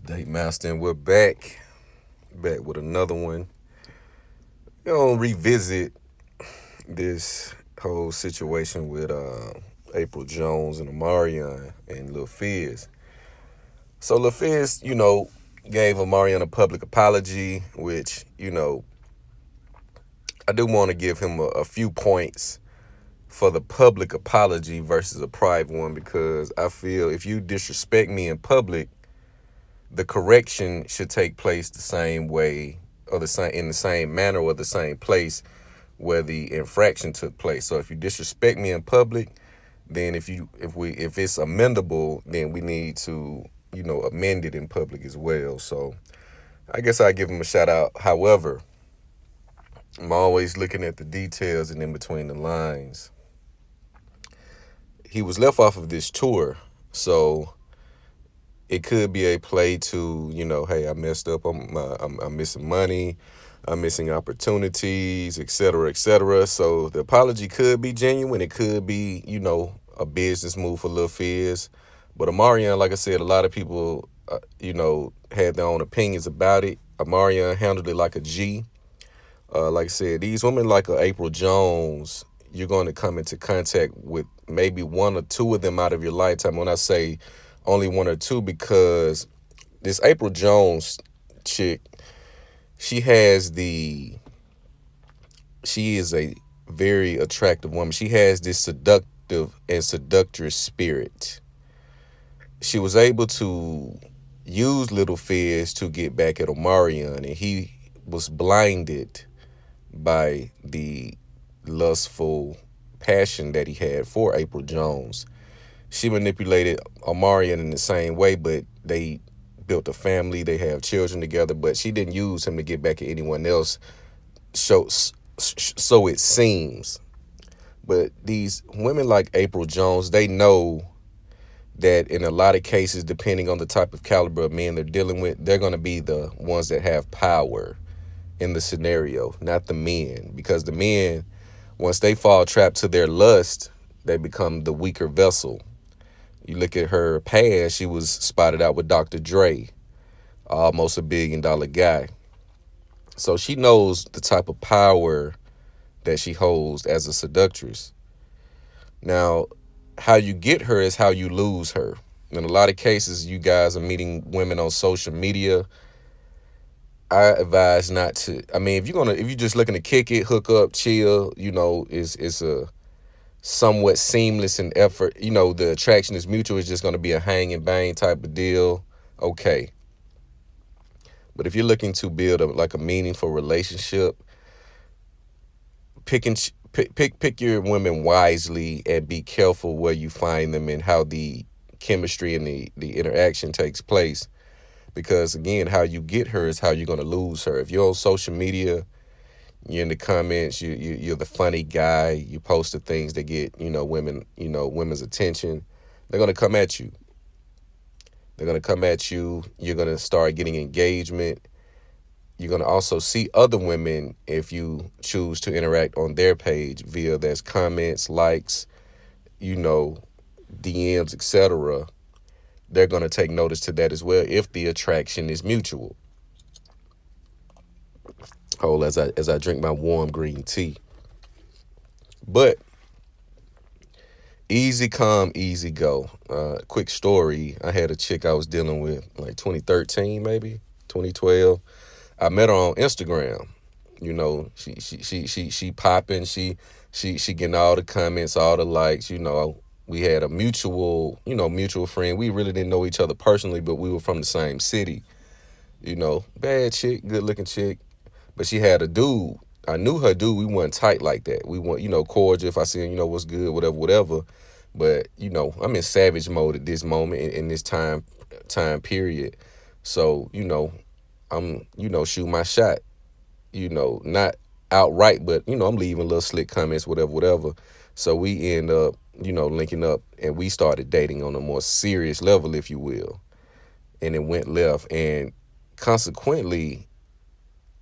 Date Master, and we're back with another one. We're gonna revisit this whole situation with April Jones and Omarion and Lil Fizz. So Lil Fizz, gave Omarion a public apology, which I do want to give him a few points for the public apology versus a private one because I feel if you disrespect me in public, the correction should take place the same way or the same in the same manner or the same place where the infraction took place. So if you disrespect me in public, then if it's amendable, then we need to amend it in public as well. So I guess I give him a shout out. However, I'm always looking at the details and in between the lines. He was left off of this tour, so it could be a play to, hey, I messed up. I'm missing money. I'm missing opportunities, et cetera, et cetera. So the apology could be genuine. It could be, a business move for Lil Fizz. But Omarion, like I said, a lot of people, had their own opinions about it. Omarion handled it like a G. Like I said, these women like a April Jones, you're going to come into contact with maybe one or two of them out of your lifetime. When I say only one or two, because this April Jones chick, she is a very attractive woman. She has this seductive and seductress spirit. She was able to use Little Fizz to get back at Omarion, and he was blinded by the lustful passion that he had for April Jones. She manipulated Omarion in the same way, but they built a family. They have children together, but she didn't use him to get back at anyone else. So it seems. But these women like April Jones, they know that in a lot of cases, depending on the type of caliber of men they're dealing with, they're going to be the ones that have power in the scenario, not the men. Because the men, once they fall trapped to their lust, they become the weaker vessel. You look at her past, she was spotted out with Dr. Dre, almost $1 billion guy. So she knows the type of power that she holds as a seductress. Now, how you get her is how you lose her. In a lot of cases, you guys are meeting women on social media. I advise not to. I mean, if you're just looking to kick it, hook up, chill, it's a somewhat seamless and effort. The attraction is mutual. It's just going to be a hang and bang type of deal. Okay. But if you're looking to build a meaningful relationship, pick your women wisely and be careful where you find them and how the chemistry and the interaction takes place. Because again, how you get her is how you're going to lose her. If you're on social media, you're in the comments, you're the funny guy, you post the things that get, women's attention, they're going to come at you. They're going to come at you. You're going to start getting engagement. You're going to also see other women if you choose to interact on their page via there's comments, likes, DMs, etc. They're going to take notice to that as well if the attraction is mutual. Hold as I drink my warm green tea. But easy come, easy go. Quick story. I had a chick I was dealing with like 2013, maybe 2012. I met her on Instagram. She popping. She getting all the comments, all the likes. We had a mutual friend. We really didn't know each other personally, but we were from the same city. Bad chick, good looking chick, but she had a dude. I knew her dude. We weren't tight like that. We weren't, cordial. If I see him, what's good, whatever. But I'm in savage mode at this moment in this time period. So I'm shoot my shot. Not outright, but I'm leaving little slick comments, whatever. So we end up linking up, and we started dating on a more serious level, if you will. And it went left, and consequently,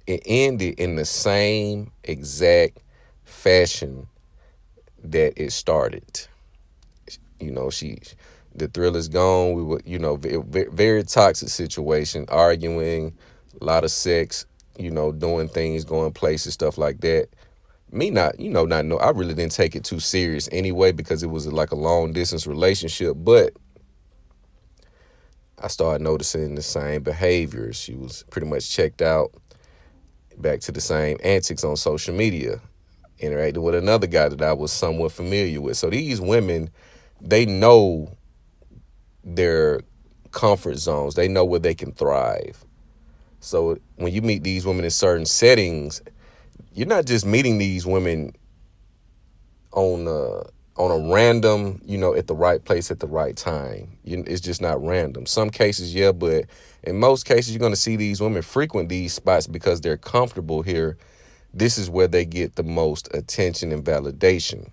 it ended in the same exact fashion that it started. She The thrill is gone. We were, very toxic situation, arguing, a lot of sex, doing things, going places, stuff like that. Me not, not know. I really didn't take it too serious anyway because it was like a long distance relationship. But I started noticing the same behaviors. She was pretty much checked out, back to the same antics on social media, interacting with another guy that I was somewhat familiar with. So these women, they know their comfort zones. They know where they can thrive. So when you meet these women in certain settings, you're not just meeting these women on a random, at the right place at the right time. It's just not random. Some cases, yeah, but in most cases, you're going to see these women frequent these spots because they're comfortable here. This is where they get the most attention and validation.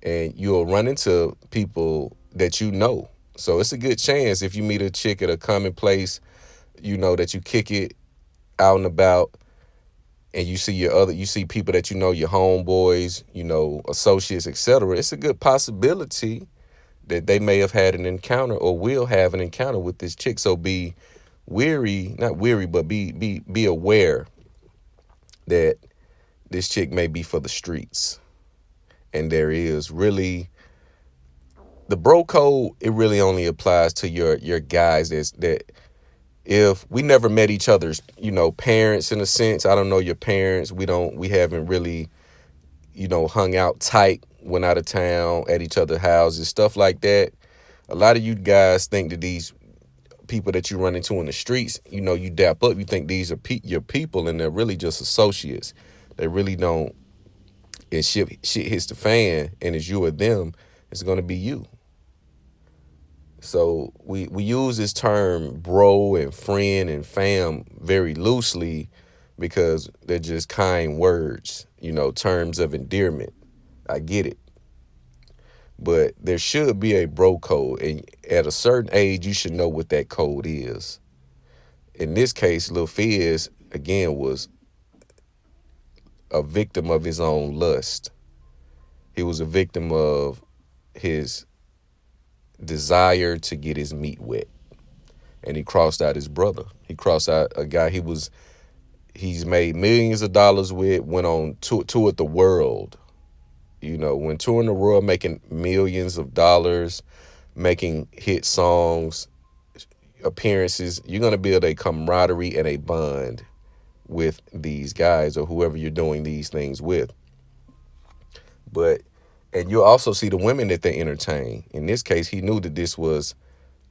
And you'll run into people that you know. So it's a good chance if you meet a chick at a common place, that you kick it out and about, and you see people that your homeboys, associates, etc. It's a good possibility that they may have had an encounter or will have an encounter with this chick. So be not weary, but be aware that this chick may be for the streets. And there is really the bro code. It really only applies to your guys that if we never met each other's, parents in a sense. I don't know your parents. We haven't really, hung out tight, went out of town at each other's houses, stuff like that. A lot of you guys think that these people that you run into in the streets, you dap up, you think these are your people, and they're really just associates. They really don't. And shit hits the fan, and it's you or them, it's going to be you. So we use this term bro and friend and fam very loosely because they're just kind words, terms of endearment. I get it. But there should be a bro code. And at a certain age, you should know what that code is. In this case, Lil Fizz, again, was a victim of his own lust. He was a victim of his desire to get his meat wet. And he crossed out his brother. He crossed out a guy he's made millions of dollars with, went on toured the world. When touring the world, making millions of dollars, making hit songs, appearances, you're going to build a camaraderie and a bond with these guys or whoever you're doing these things with. And you'll also see the women that they entertain. In this case, he knew that this was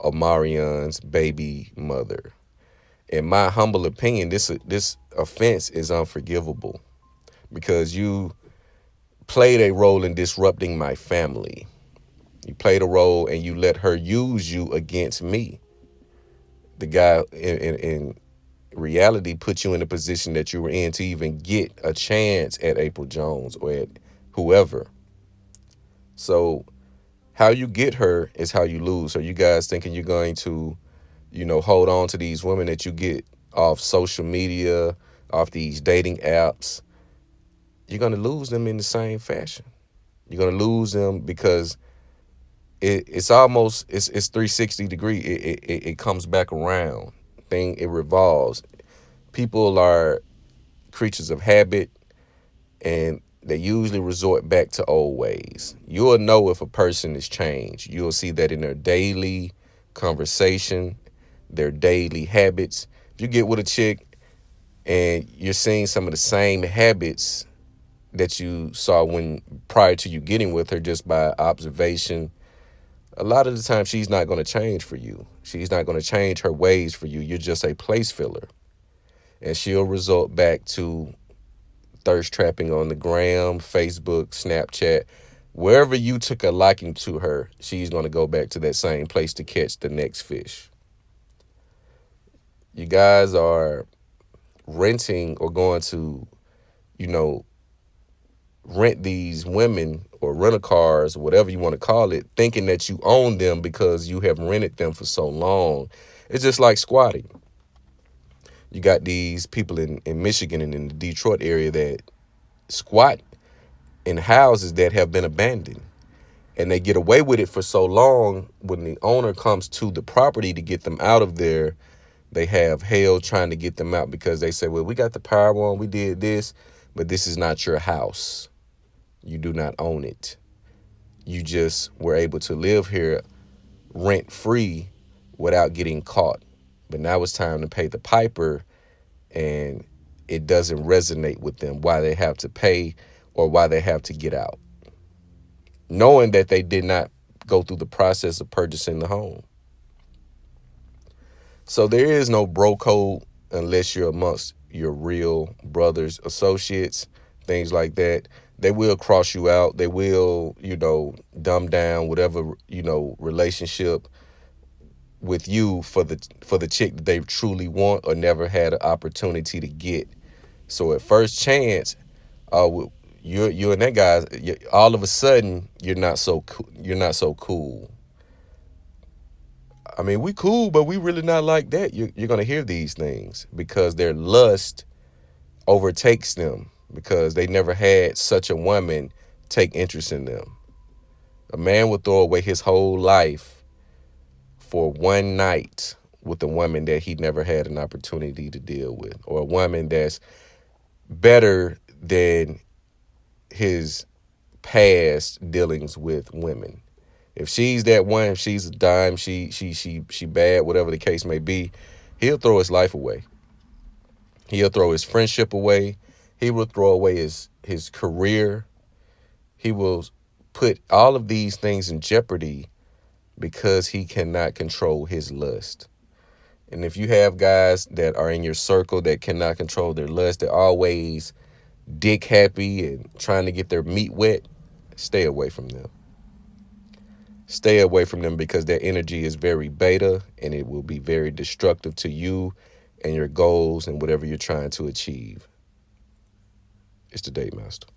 Omarion's baby mother. In my humble opinion, this offense is unforgivable because you played a role in disrupting my family. You played a role and you let her use you against me. The guy in reality put you in the position that you were in to even get a chance at April Jones or at whoever. So how you get her is how you lose. Are you guys thinking you're going to, hold on to these women that you get off social media, off these dating apps? You're going to lose them in the same fashion. You're going to lose them because it's almost, it's 360 degree. It comes back around. It revolves. People are creatures of habit, and they usually resort back to old ways. You'll know if a person is changed. You'll see that in their daily conversation, their daily habits. If you get with a chick and you're seeing some of the same habits that you saw prior to you getting with her just by observation, a lot of the time she's not going to change for you. She's not going to change her ways for you. You're just a place filler. And she'll resort back to thirst trapping on the gram, Facebook, Snapchat. Wherever you took a liking to her, she's going to go back to that same place to catch the next fish. You guys are renting or going to, rent these women or rental cars, whatever you want to call it, thinking that you own them because you have rented them for so long. It's just like squatting. You got these people in Michigan and in the Detroit area that squat in houses that have been abandoned. And they get away with it for so long. When the owner comes to the property to get them out of there, they have hell trying to get them out because they say, well, we got the power on, we did this, but this is not your house. You do not own it. You just were able to live here rent free without getting caught. But now it's time to pay the piper, and it doesn't resonate with them why they have to pay or why they have to get out, knowing that they did not go through the process of purchasing the home. So there is no bro code unless you're amongst your real brothers, associates, things like that. They will cross you out. They will, dumb down whatever, relationship with you for the chick that they truly want or never had an opportunity to get. So at first chance, you and that guy, all of a sudden you're not so cool. I mean, we cool, but we really not like that. You're gonna hear these things because their lust overtakes them because they never had such a woman take interest in them. A man would throw away his whole life for one night with a woman that he never had an opportunity to deal with, or a woman that's better than his past dealings with women. If she's that one, if she's a dime, she bad, whatever the case may be, he'll throw his life away. He'll throw his friendship away. He will throw away his career. He will put all of these things in jeopardy because he cannot control his lust. And if you have guys that are in your circle that cannot control their lust, they're always dick happy and trying to get their meat wet, stay away from them. Stay away from them because their energy is very beta and it will be very destructive to you and your goals and whatever you're trying to achieve. It's the Date Master.